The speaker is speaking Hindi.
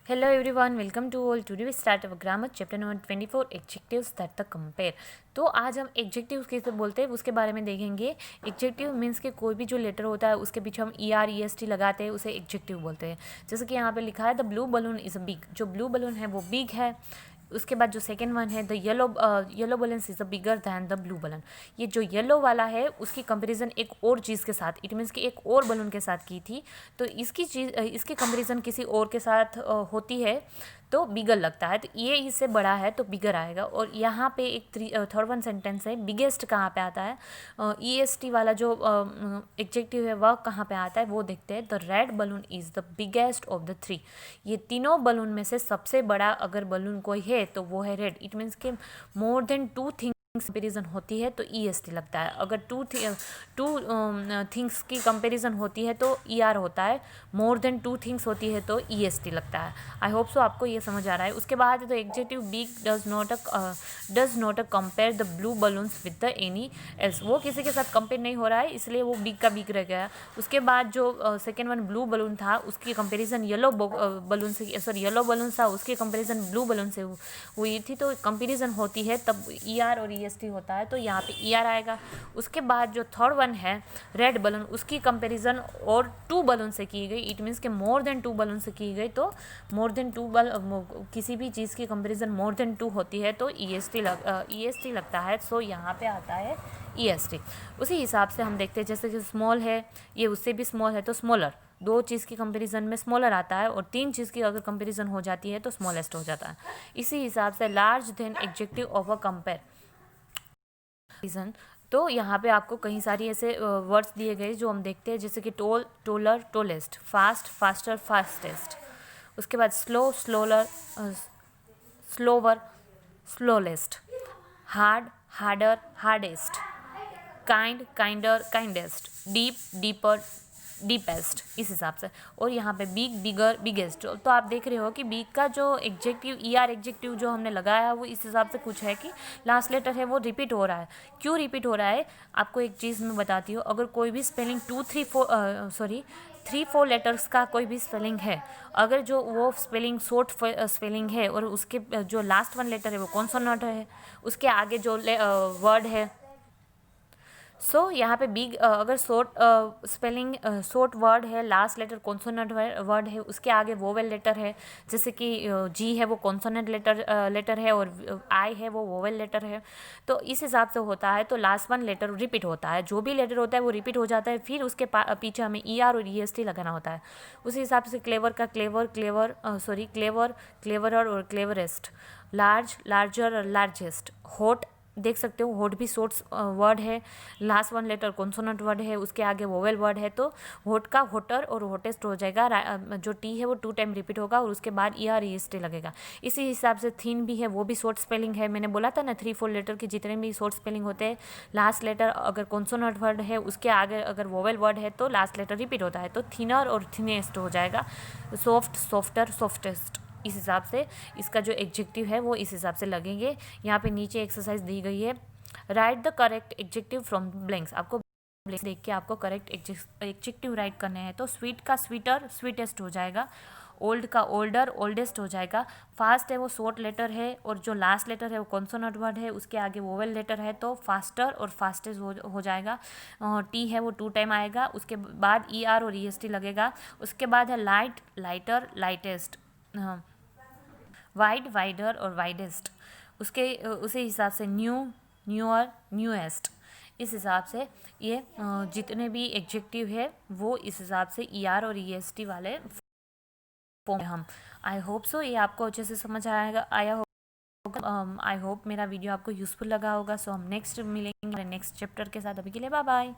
Hello everyone, welcome to all. Today we start our grammar chapter number 24 adjectives that the compare. तो आज हम एडजेक्टिव कैसे बोलते हैं उसके बारे में देखेंगे। एडजेक्टिव मीन्स कि कोई भी जो लेटर होता है उसके पीछे हम ER EST लगाते हैं, उसे एडजेक्टिव बोलते हैं। जैसे कि यहाँ पे लिखा है the blue balloon is a big, जो ब्लू बलून है वो बिग है। उसके बाद जो सेकेंड वन है the yellow balloon is a bigger than the blue balloon. ये जो येलो वाला है उसकी कंपैरिजन एक और चीज़ के साथ, इट मीन्स कि एक और बलून के साथ की थी, तो इसकी कंपैरिजन किसी और के साथ होती है तो बिगर लगता है, तो ये इससे बड़ा है तो बिगर आएगा। और यहाँ पे एक थर्ड वन सेंटेंस है, बिगेस्ट कहाँ पे आता है, EST वाला जो एडजेक्टिव है वह कहाँ पे आता है वो देखते हैं। The red balloon is the biggest of the three. ये तीनों बलून में से सबसे बड़ा अगर बलून कोई है तो वो है रेड। इट मीन्स के more than two things comparison होती है तो EST लगता है। अगर टू थिंग्स की कंपेरिजन होती है तो ER होता है। मोर देन टू थिंग्स होती है तो EST लगता है। आई होप सो आपको ये समझ आ रहा है। उसके बाद तो adjective big does not compare the blue balloons with the any else. वो किसी के साथ कंपेयर नहीं हो रहा है इसलिए वो बिग का बिग रह गया। उसके बाद जो सेकेंड वन ब्लू बलून था उसकी कंपेरिजन येलो बलून से, सॉरी येलो बलून था उसकी कंपेरिजन ब्लू बलून से हुई थी, तो कंपेरिजन होती है तब ER और EST होता है, तो यहाँ पे ER आएगा। उसके बाद जो थर्ड वन है रेड बलून, उसकी कंपैरिजन और टू बलून से की गई, इट मीन्स के मोर देन टू बलून से की गई, तो मोर देन टू किसी भी चीज़ की कंपैरिजन मोर देन टू होती है तो EST लगता है। सो यहाँ पे आता है EST। उसी हिसाब से हम देखते हैं, जैसे कि स्मॉल है, ये उससे भी स्मॉल है तो स्मॉलर। दो चीज़ की कंपैरिजन में स्मॉलर आता है और तीन चीज़ की अगर कंपैरिजन हो जाती है तो स्मॉलेस्ट हो जाता है। इसी हिसाब से large than adjective of a comparison. तो यहाँ पे आपको कई सारी ऐसे वर्ड्स दिए गए जो हम देखते हैं, जैसे कि tall, taller, tallest, fast, faster, fastest. उसके बाद slow, slower, slower, slowest, hard, harder, hardest, kind, kinder, kindest, deep, deeper, deepest, इस हिसाब से। और यहाँ पे बिग, बिगर, बिगेस्ट। तो आप देख रहे हो कि बिग का जो एडजेक्टिव ER एडजेक्टिव जो हमने लगाया है वो इस हिसाब से कुछ है कि लास्ट लेटर है वो रिपीट हो रहा है। क्यों रिपीट हो रहा है आपको एक चीज़ मैं बताती हूँ। अगर कोई भी स्पेलिंग 3-4 लेटर्स का कोई भी स्पेलिंग है, अगर जो वो स्पेलिंग शॉर्ट स्पेलिंग है और उसके जो लास्ट वन लेटर है वो कॉन्सोनेंट है, उसके आगे जो वर्ड है, सो यहाँ पे बिग अगर शॉर्ट वर्ड है, लास्ट लेटर कॉन्सोनेंट वर्ड है, उसके आगे वोवेल लेटर है, जैसे कि G है वो कॉन्सोनेंट लेटर है और I है वो वोवेल लेटर है, तो इस हिसाब से होता है। तो लास्ट वन लेटर रिपीट होता है, जो भी लेटर होता है वो रिपीट हो जाता है, फिर उसके पीछे हमें ER और EST लगाना होता है। उसी हिसाब से क्लेवर का क्लेवर, क्लेवरर और क्लेवरेस्ट, लार्ज, लार्जर और लार्जेस्ट, हॉट, देख सकते हो हॉट भी शॉर्ट वर्ड है, last one letter consonant word है, उसके आगे वोवेल वर्ड है, तो हॉट का हॉटर और हॉटेस्ट हो जाएगा। जो टी है वो 2 टाइम रिपीट होगा और उसके बाद ER EST लगेगा। इसी हिसाब से थिन भी है, वो भी शॉर्ट स्पेलिंग है। मैंने बोला था ना 3-4 लेटर के जितने भी शॉर्ट स्पेलिंग होते हैं, लास्ट लेटर अगर कॉन्सोनेंट वर्ड है उसके आगे अगर वोवेल वर्ड है तो लास्ट लेटर रिपीट होता है, तो थिनर और थिनेस्ट हो जाएगा। सॉफ्ट, सॉफ्टर, सॉफ्टेस्ट, इस हिसाब से इसका जो एडजेक्टिव है वो इस हिसाब से लगेंगे। यहाँ पे नीचे एक्सरसाइज दी गई है, right the correct adjective from blanks. आपको ब्लैंक्स देख के आपको करेक्ट एडजेक्टिव राइट करने हैं। तो स्वीट का स्वीटर, स्वीटेस्ट हो जाएगा। ओल्ड का ओल्डर, ओल्डेस्ट हो जाएगा। फास्ट है वो शॉर्ट लेटर है और जो लास्ट लेटर है वो कॉन्सोनेंट वर्ड है, उसके आगे वोवेल लेटर है, तो फास्टर और फास्टेस्ट हो जाएगा। टी है वो 2 टाइम आएगा, उसके बाद ER और EST लगेगा। उसके बाद है light, lighter, lightest, wide, wider और वाइडेस्ट, उसी हिसाब से न्यू, न्यूअर, न्यूएस्ट। इस हिसाब से ये जितने भी एडजेक्टिव है वो इस हिसाब से ER और EST वाले फॉर्म हम। आई होप सो ये आपको अच्छे से समझ आया होगा। आई होप मेरा वीडियो आपको यूज़फुल लगा होगा। सो हम नेक्स्ट मिलेंगे नेक्स्ट चैप्टर के साथ। अभी के लिए बाय बाय।